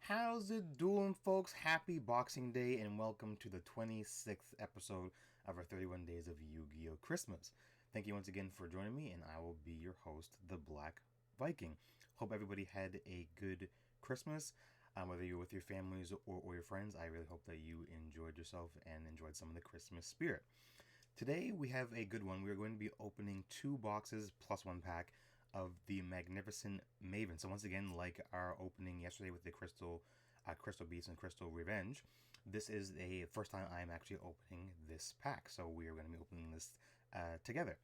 How's it doing, folks? Happy Boxing Day and welcome to the 26th episode of our 31 Days of Yu-Gi-Oh! Christmas. Thank you once again for joining me, and I will be your host, the Black Viking. Hope everybody had a good Christmas, whether you're with your families or your friends. I really hope that you enjoyed yourself and enjoyed some of the Christmas spirit. Today we have a good one. We're going to be opening 2 boxes plus 1 pack of the Magnificent Mavens. So once again, like our opening yesterday with the Crystal Beats and Crystal Revenge, this is the first time I'm actually opening this pack. So we are going to be opening this together.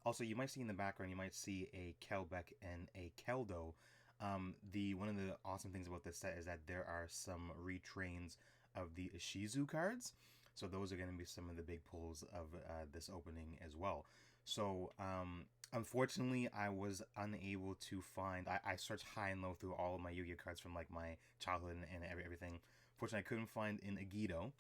Also, you might see in the background, you might see a Kelbeck and a Keldo. One of the awesome things about this set is that there are some retrains of the Ishizu cards. So those are going to be some of the big pulls of this opening as well. So unfortunately, I was unable to find. I searched high and low through all of my Yu-Gi-Oh cards from like my childhood and everything. Fortunately, I couldn't find an YuGiOh.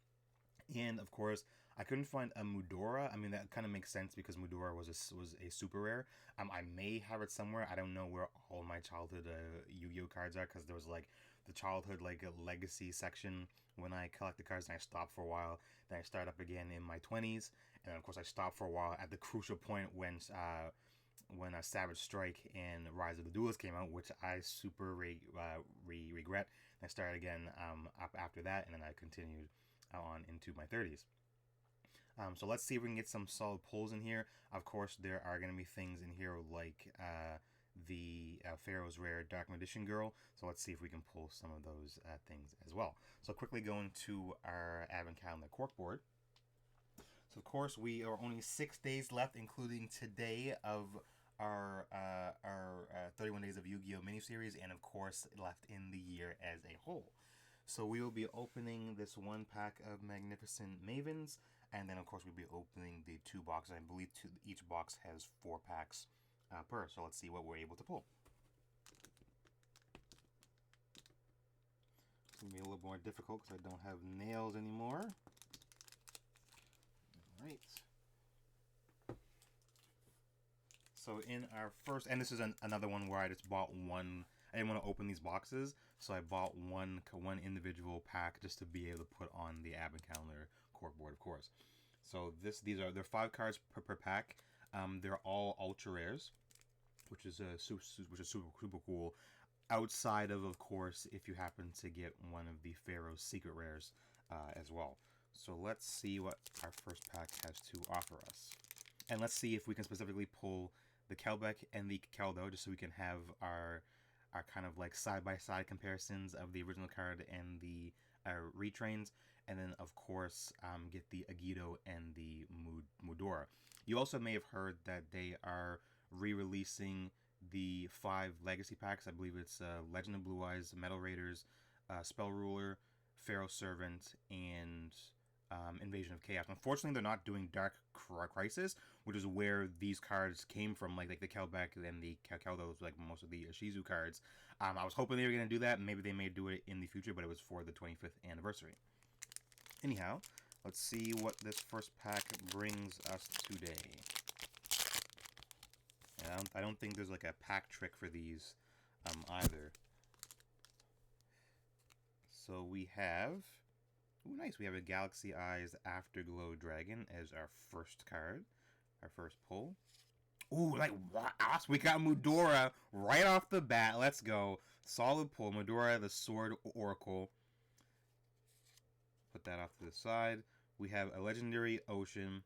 And of course, I couldn't find a Mudora. I mean, that kind of makes sense because Mudora was a super rare. I may have it somewhere. I don't know where all my childhood Yu-Gi-Oh cards are, because there was like the childhood like legacy section when I collected cards, and I stopped for a while. Then I started up again in my 20s, and then of course I stopped for a while at the crucial point when Savage Strike and Rise of the Duelists came out, which I super regret. And I started again up after that, and then I continued on into my 30s. So let's see if we can get some solid pulls in here. Of course, there are going to be things in here like the Pharaoh's Rare Dark Magician Girl. So let's see if we can pull some of those things as well. So quickly going to our Advent Calendar corkboard. So of course, we are only 6 days left, including today, of our 31 Days of Yu-Gi-Oh! Miniseries, and of course, left in the year as a whole. So we will be opening this 1 pack of Magnificent Mavens, and then of course we'll be opening the 2 boxes. I believe each box has 4 packs per. So let's see what we're able to pull. It's going to be a little more difficult because I don't have nails anymore. Alright. So in our first, and this is another one where I just bought one. I didn't want to open these boxes, so I bought one individual pack just to be able to put on the Advent Calendar corkboard, of course. So they're 5 cards per pack. They're all ultra rares, which is super cool. Outside of course, if you happen to get one of the Pharaoh's secret rares as well. So let's see what our first pack has to offer us, and let's see if we can specifically pull the Kelbeck and the Keldo, just so we can have our kind of like side-by-side comparisons of the original card and the retrains, and then of course get the YuGiOh and the Mudora. You also may have heard that they are re-releasing the 5 legacy packs. I believe it's Legend of Blue Eyes, Metal Raiders, Spell Ruler, Pharaoh's Servant, and Invasion of Chaos. Unfortunately, they're not doing Dark Crisis, which is where these cards came from, like the Kelbeck and the Keldos, like most of the Ishizu cards. I was hoping they were going to do that. Maybe they may do it in the future, but it was for the 25th anniversary. Anyhow, let's see what this first pack brings us today. And I don't think there's like a pack trick for these either. So we have... Ooh, nice. We have a Galaxy Eyes Afterglow Dragon as our first card. Our first pull. Ooh, like, what? We got Mudora right off the bat. Let's go. Solid pull. Mudora, the Sword Oracle. Put that off to the side. We have a Legendary Ocean.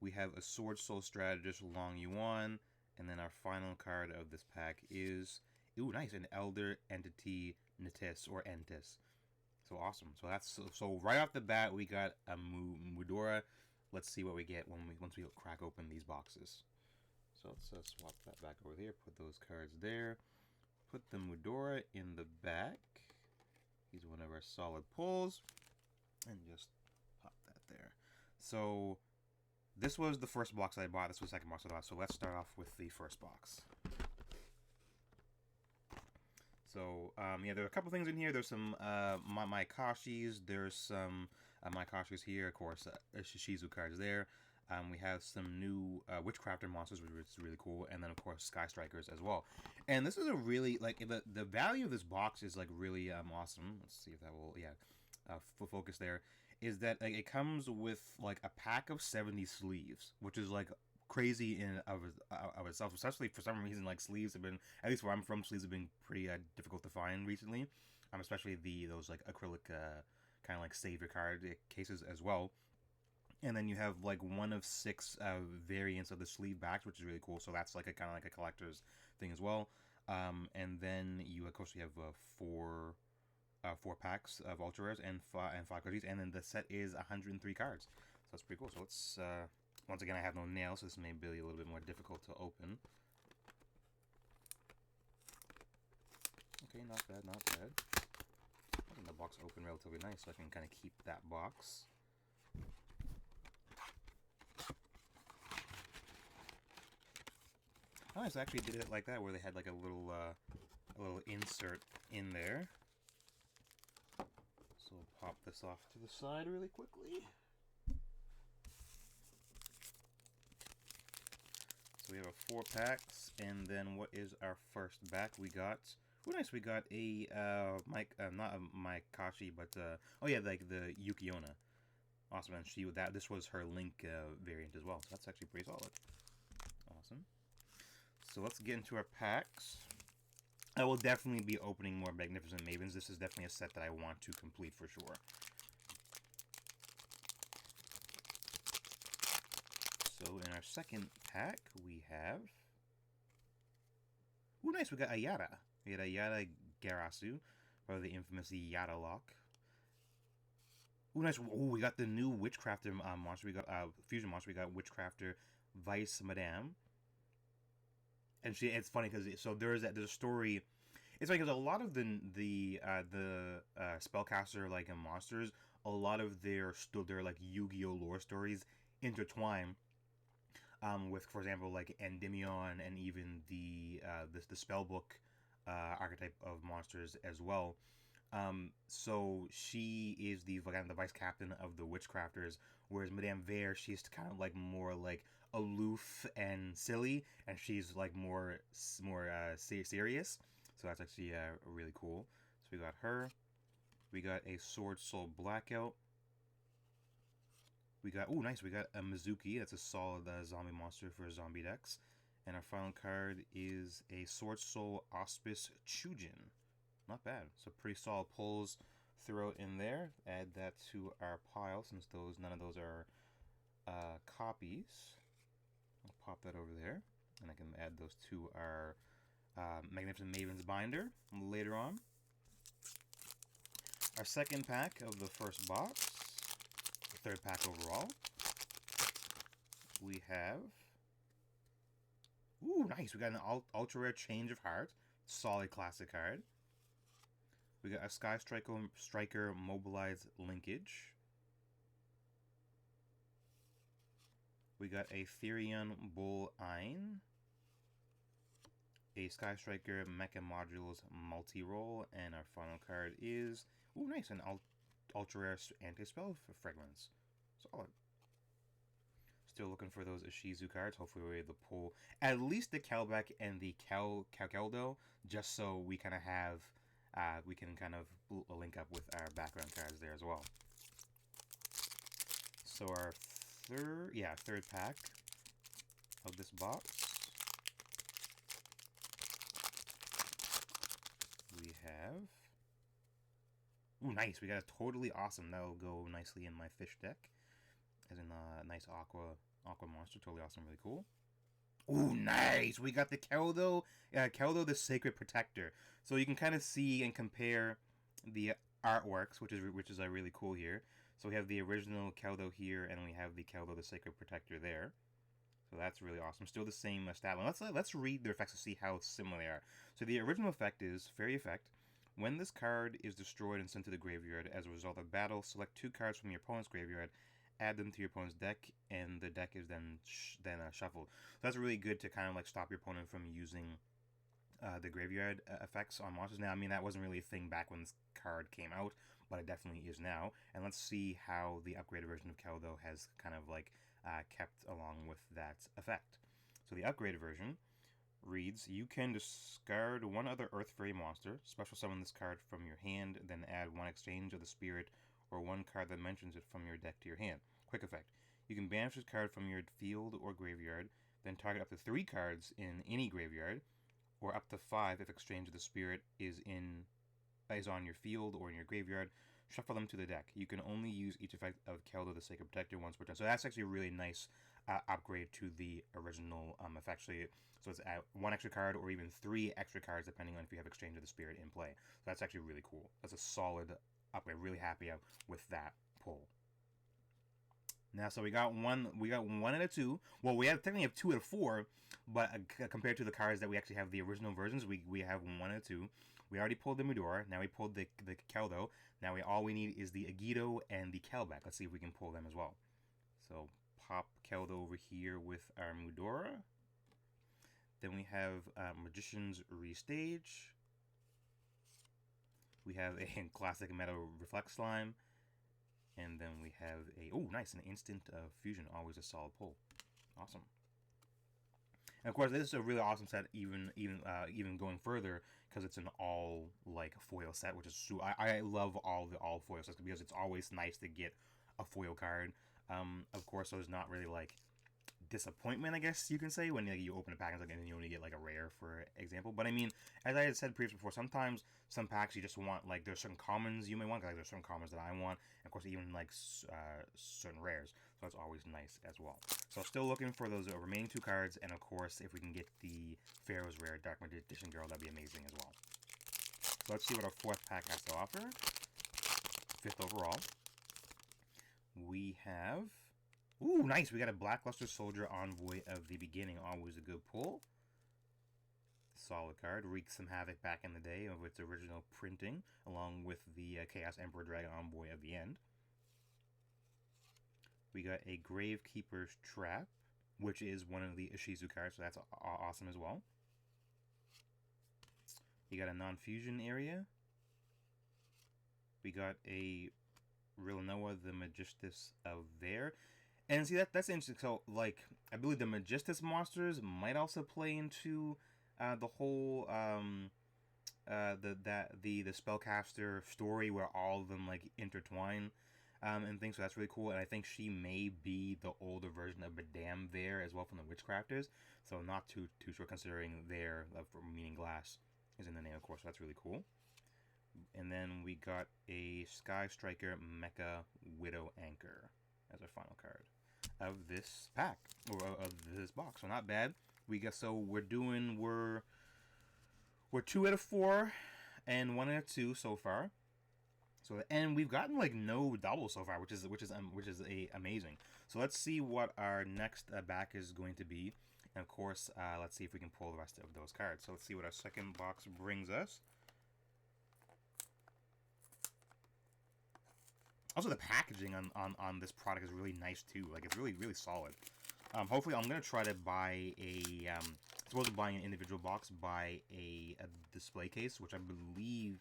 We have a Sword Soul Strategist, Long Yuan. And then our final card of this pack is... Ooh, nice. An Elder Entity Nitis, or Entis. So awesome. So right off the bat, we got a Mudora. Let's see what we get once we crack open these boxes. So let's swap that back over there. Put those cards there. Put the Mudora in the back. He's one of our solid pulls. And just pop that there. So this was the first box I bought. This was the second box I bought. So let's start off with the first box. So, yeah, there are a couple things in here. There's some Maikashis. There's some Maikashis here. Of course, Ishizu cards there. We have some new Witchcrafter monsters, which is really cool, and then of course Sky Strikers as well. And this is a really like the value of this box is like really awesome. Let's see if that will focus there. Is that like, it comes with like a pack of 70 sleeves, which is like crazy in of itself. Especially for some reason, like sleeves have been, at least where I'm from, sleeves have been pretty difficult to find recently. Especially those like acrylic kind of like save your card cases as well. And then you have like one of 6 variants of the sleeve backs, which is really cool. So that's like a kind of like a collector's thing as well. And then you of course you have 4 packs of ultra rares and 5 cards, and then the set is 103 cards. So that's pretty cool. So let's once again, I have no nails, so this may be a little bit more difficult to open. Okay, not bad, not bad. I think the box opened relatively nice, so I can kind of keep that box. Oh, nice. I actually did it like that, where they had like a little insert in there. So we'll pop this off to the side really quickly. So we have 4 packs, and then what is our first back? We got, oh nice, we got a not a Maikashi, but oh yeah, like the YuGiOh. Awesome, and this was her Link variant as well. So that's actually pretty solid. Awesome. So let's get into our packs. I will definitely be opening more Magnificent Mavens. This is definitely a set that I want to complete for sure. So in our second pack, we have... Ooh, nice, we got a Yara. We got a Yara Garasu, or the infamous Yara Lock. Ooh, nice. Ooh, we got the new Witchcrafter monster. We got fusion monster. We got Witchcrafter Vice Madame. And it's funny because there's a story. It's funny because a lot of the spellcaster like monsters, a lot of their like Yu-Gi-Oh lore stories intertwine with, for example, like Endymion and even the spellbook archetype of monsters as well. So she is the vice captain of the Witchcrafters, whereas Madame Vere, she's kind of like more like aloof and silly, and she's like more serious. So that's actually really cool. So we got her. We got a Sword Soul Blackout. We got, oh nice, we got a Mizuki. That's a solid zombie monster for zombie decks. And our final card is a Sword Soul Auspice Chujin. Not bad. So pretty solid pulls throughout in there. Add that to our pile since none of those are copies. I'll pop that over there, and I can add those to our Magnificent Mavens binder later on. Our second pack of the first box, the third pack overall, we have... Ooh, nice. We got an ultra rare Change of Heart. Solid classic card. We got a Sky Striker Mobilized Linkage. We got a Therion Bull Ein. A Sky Striker Mecha Modules Multi-Roll. And our final card is... Ooh, nice. An ultra rare Anti-Spell Fragments. Solid. Still looking for those Ishizu cards. Hopefully we're able to pull at least the Kelbeck and the Keldo, just so we kind of have... we can kind of link up with our background cards there as well. So our third pack of this box, we have... Ooh, nice. We got a totally awesome. That'll go nicely in my fish deck. As in a nice aqua monster. Totally awesome. Really cool. Ooh, nice! We got the Keldo the Sacred Protector. So you can kind of see and compare the artworks, which is really cool here. So we have the original Keldo here, and we have the Keldo the Sacred Protector there. So that's really awesome. Still the same stat line. Let's read their effects to see how similar they are. So the original effect is Fairy Effect. When this card is destroyed and sent to the graveyard as a result of battle, select 2 cards from your opponent's graveyard, add them to your opponent's deck, and the deck is then shuffled. So that's really good to kind of like stop your opponent from using the graveyard effects on monsters. Now, I mean, that wasn't really a thing back when this card came out, but it definitely is now. And let's see how the upgraded version of Keldo has kind of like kept along with that effect. So the upgraded version reads, you can discard one other Earth Fairy monster, special summon this card from your hand, then add one exchange of the spirit or one card that mentions it from your deck to your hand. Quick effect. You can banish this card from your field or graveyard, then target up to 3 cards in any graveyard, or up to 5 if exchange of the spirit is on your field or in your graveyard. Shuffle them to the deck. You can only use each effect of Keldo the Sacred Protector once per turn. So that's actually a really nice upgrade to the original effect. So it's 1 extra card or even 3 extra cards depending on if you have exchange of the spirit in play. So that's actually really cool. That's a solid upgrade. Really happy with that pull. Now, so we got one out of 2. Well, we technically have 2 out of 4, but compared to the cards that we actually have the original versions, we have 1 out of 2. We already pulled the Medora. Now we pulled the Keldo. Now all we need is the YuGiOh and the Kelback. Let's see if we can pull them as well. So pop Keldo over here with our Medora. Then we have Magician's Restage. We have a classic Metal Reflect Slime. And then we have nice, an instant fusion. Always a solid pull. Awesome. And of course, this is a really awesome set, even going further, because it's an all like foil set, which is I love all foil sets because it's always nice to get a foil card. Of course, there's not really like disappointment, I guess you can say, when you open a pack and you only get like a rare, for example. But I mean, as I had said previously before, sometimes some packs you just want, like, there's certain commons you may want, like there's certain commons that I want, and of course even like certain rares, so it's always nice as well. So still looking for those remaining 2 cards, and of course if we can get the Pharaoh's Rare Dark Magician Girl, that'd be amazing as well. So let's see what our 4th pack has to offer. 5th overall. We have, ooh, nice, we got a Blackluster Soldier Envoy of the Beginning, always a good pull. Solid card, wreaked some havoc back in the day of its original printing, along with the Chaos Emperor Dragon Envoy of the end. We got a Gravekeeper's Trap, which is one of the Ishizu cards, so that's awesome as well. You got a non-fusion area. We got a Rilnoa the Magistus of there. And see, that's interesting. So, like, I believe the Magistus monsters might also play into the whole the spellcaster story, where all of them like intertwine and things. So that's really cool. And I think she may be the older version of Madame there as well from the Witchcrafters. So not too sure, considering their meaning glass is in the name, of course. So that's really cool. And then we got a Sky Striker Mecha Widow Anchor as our final card of this pack, or of this box. So not bad. We're 2 out of 4 and 1 out of 2 so far. So, and we've gotten like no double so far, which is amazing. So let's see what our next back is going to be, and of course, let's see if we can pull the rest of those cards. So let's see what our second box brings us. Also, the packaging on this product is really nice too. Like, it's really solid. Hopefully, I'm gonna try to buy supposed to buy an individual box, buy a display case, which I believe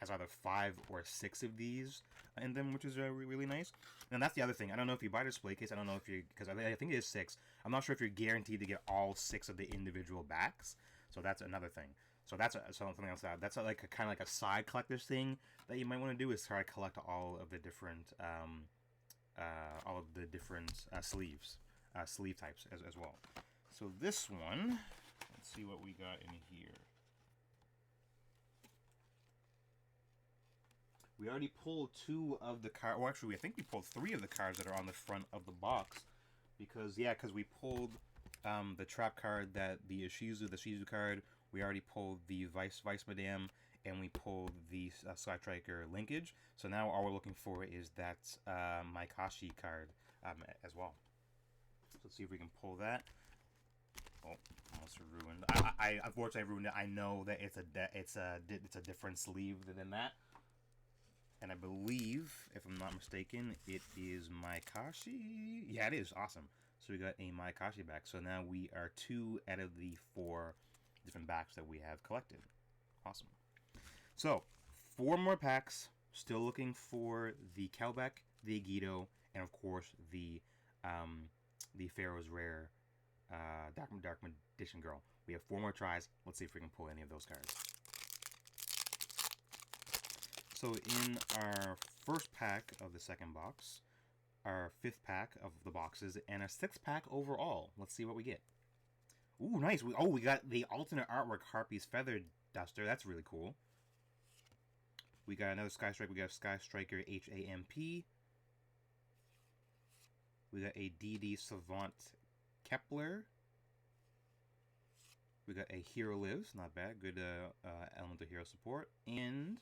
has either 5 or 6 of these in them, which is really nice. And that's the other thing. I don't know if you buy a display case. I don't know if you, because I think it is 6. I'm not sure if you're guaranteed to get all 6 of the individual backs. So that's another thing. So that's something else. That's like a kind of like a side collector's thing that you might want to do, is try to collect all of the different sleeve types as well. So this one, let's see what we got in here. We already pulled 2 of the cards. Well, actually, I think we pulled 3 of the cards that are on the front of the box, because we pulled the trap card, that the Ishizu card. We already pulled the Vice Madame, and we pulled the Sky Striker linkage. So now all we're looking for is that Maikashi card as well. So let's see if we can pull that. Oh, almost ruined. I unfortunately ruined it. I know that it's a different sleeve than that. And I believe, if I'm not mistaken, it is Maikashi. Yeah, it is. Awesome. So we got a Maikashi back. So now we are 2 out of the 4 different backs that we have collected. Awesome. So, 4 more packs. Still looking for the Kelbeck, the YuGiOh, and of course the Pharaoh's Rare Dark Magician Girl. We have 4 more tries. Let's see if we can pull any of those cards. So in our first pack of the second box, our 5th pack of the boxes, and a 6th pack overall. Let's see what we get. Ooh, nice. We got the alternate artwork Harpy's Feather Duster. That's really cool. We got another Sky Striker. We got Sky Striker HAMP. We got a DD Savant Kepler. We got a Hero Lives. Not bad. Good elemental hero support. And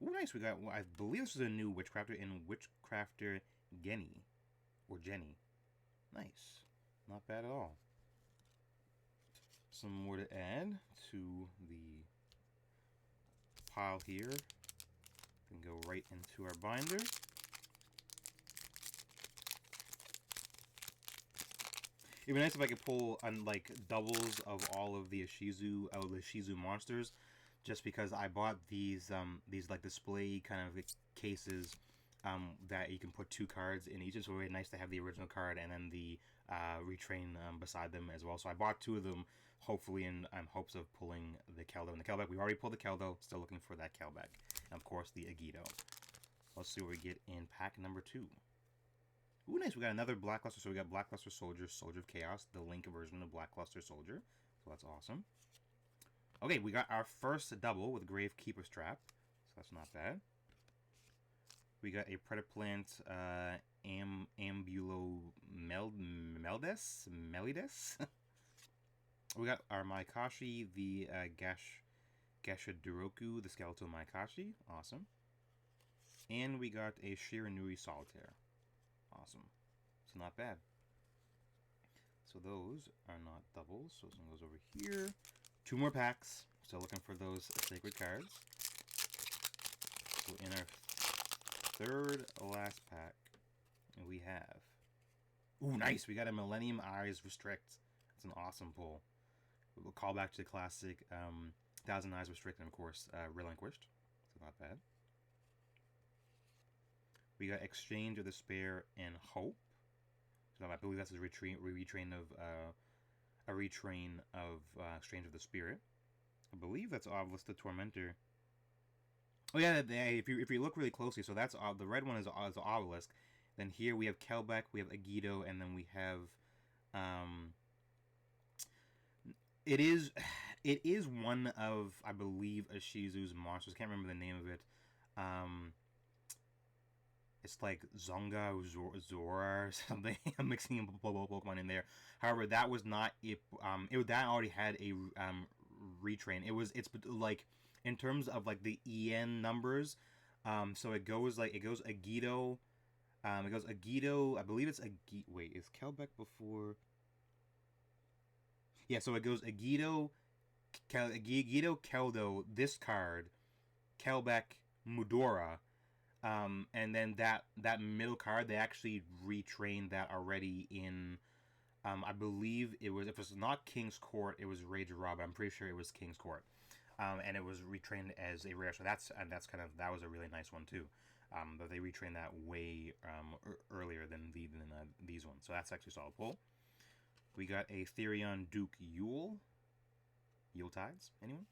ooh, nice. We got, I believe this is a new Witchcrafter in Witchcrafter Genny. Or Jenny. Nice. Not bad at all. Some more to add to the pile here. Can go right into our binder. It'd be nice if I could pull like doubles of all of the Ishizu monsters, just because I bought these like display kind of cases that you can put 2 cards in each. It's really nice to have the original card and then the retrain beside them as well. So I bought 2 of them, hopefully in hopes of pulling the Keldo and the Kelbeck. We already pulled the Keldo, still looking for that Kelbeck. And of course the YuGiOh. Let's see what we get in pack number 2. Ooh, nice. We got another Blackluster. So we got Blackluster Soldier, Soldier of Chaos, the Link version of Blackluster Soldier. So that's awesome. Okay, we got our first double with Gravekeeper's Trap. So that's not bad. We got a Predaplant Ambulo Melides. We got our Maikashi, the Gashiduroku, the Skeletal Maikashi. Awesome. And we got a Shiranui Solitaire. Awesome. So not bad. So those are not doubles. So this one goes over here. 2 more packs. Still looking for those sacred cards. So in our 3rd last pack, we have... Ooh, nice! We got a Millennium Eyes Restrict. That's an awesome pull. We'll call back to the classic 1,000 Eyes Restrict and, of course, Relinquished. So not bad. We got Exchange of Despair and Hope. So I believe that's a retrain of Exchange of the Spirit. I believe that's Obelisk the Tormentor. Oh yeah, if you look really closely, so that's the red one is Obelisk. Then here we have Kelbeck, we have YuGiOh, and then we have it is one of, I believe, Ishizu's monsters. Can't remember the name of it. It's like Zonga Zora or something. I'm mixing Pokemon in there. However, that was not it. That already had a retrain. It's like in terms of like the EN numbers. So it goes YuGiOh. It goes YuGiOh. I believe it's wait, is Kelbeck before? Yeah, so it goes YuGiOh, Keldo, this card, Kelbeck, Mudora. And then that middle card, they actually retrained that already in, I believe it was, if it's not King's Court, it was Rage Rob. I'm pretty sure it was King's Court. And it was retrained as a rare. So that was a really nice one too. But they retrained that way earlier than these ones. So that's actually a solid pull. We got a Therion Duke Yuletides, anyone?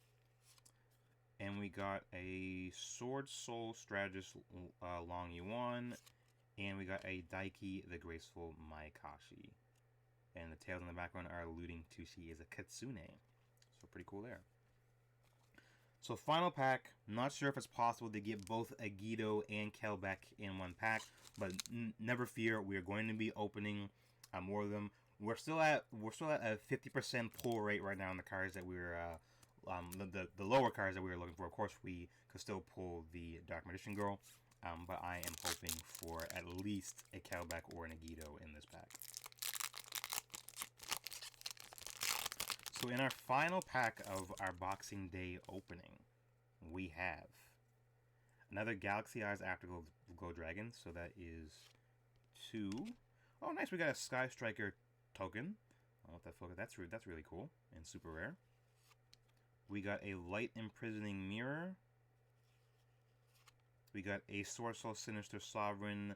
And we got a Sword Soul Strategist Long Yuan. And we got a Daiki the Graceful Maikashi. And the tails in the background are alluding to she is a Kitsune. So pretty cool there. So final pack. Not sure if it's possible to get both YuGiOh and Kelbeck in one pack. But never fear, we are going to be opening more of them. We're still at a 50% pull rate right now on the cards that we're the lower cards that we were looking for. Of course, we could still pull the Dark Magician Girl, but I am hoping for at least a Kelbeck or an YuGiOh in this pack. So in our final pack of our Boxing Day opening, we have another Galaxy Eyes Afterglow Dragon. So that is 2. Oh, nice. We got a Sky Striker token. I don't know what that focus. That's really cool and super rare. We got a light imprisoning mirror. We got a Sword Soul Sinister Sovereign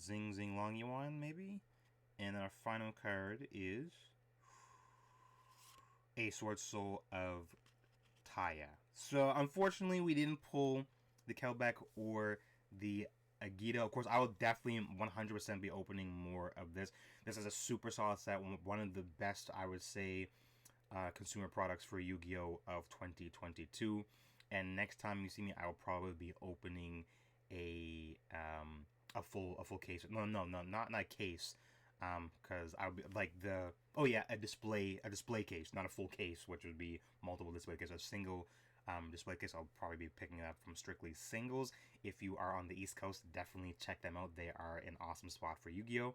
Zing Zing Long Yuan, maybe? And our final card is a Sword Soul of Taya. So unfortunately, we didn't pull the Kelbeck or the Agito. Of course, I will definitely 100% be opening more of this. This is a super solid set, one of the best, I would say, consumer products for Yu-Gi-Oh! Of 2022. And next time you see me, I will probably be opening a full case. No, not a case. Because I would be like a display case, not a full case, which would be multiple display cases. A single display case, I'll probably be picking up from strictly singles. If you are on the East Coast, definitely check them out. They are an awesome spot for Yu-Gi-Oh!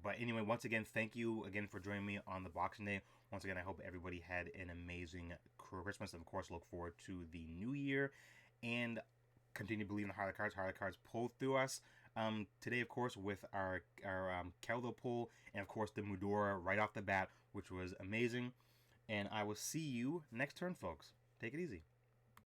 But anyway, once again, thank you again for joining me on the Boxing Day. Once again, I hope everybody had an amazing Christmas, and of course, look forward to the new year and continue to believe in the Harley cards. Harley cards pull through us. Today, of course, with our Keldo pull, and of course the Mudora right off the bat, which was amazing. And I will see you next turn, folks. Take it easy.